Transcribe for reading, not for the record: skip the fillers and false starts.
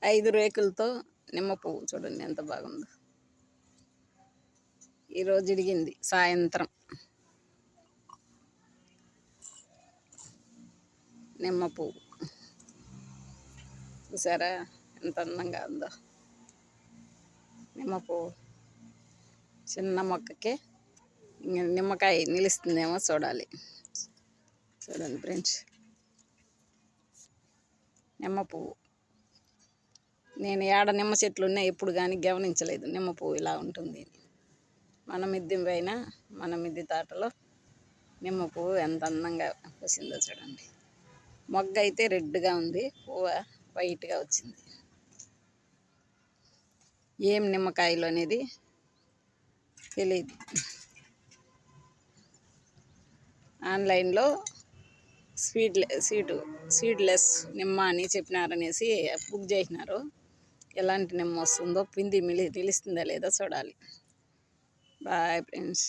5 రేకులతో నిమ్మ పువ్వు చూడండి ఎంత బాగుందో. ఈరోజు ఇడిగింది సాయంత్రం నిమ్మ పువ్వు. చూసారా ఎంత అందంగా ఉందో. నిమ్మ పువ్వు చిన్న మొక్కకే నిమ్మకాయ నిలుస్తుందేమో చూడాలి. చూడండి ఫ్రెండ్స్, నిమ్మ పువ్వు. నేను ఏడ నిమ్మ చెట్లు ఉన్నాయి ఎప్పుడు కానీ గమనించలేదు నిమ్మ పువ్వు ఇలా ఉంటుంది. మన మిద్దె పైన మన మిద్దె తోటలో నిమ్మ పువ్వు ఎంత అందంగా పూసిందో చూడండి. మొగ్గ అయితే రెడ్గా ఉంది, పువ్వు వైట్గా వచ్చింది. ఏం నిమ్మకాయలు అనేది తెలియదు. ఆన్లైన్లో సీడ్లెస్ నిమ్మ అని చెప్పినారనేసి బుక్ చేసినారు. ఎలాంటి నిమ్మ వస్తుందో పిండి నిలుస్తుందా లేదో చూడాలి. Boy friends.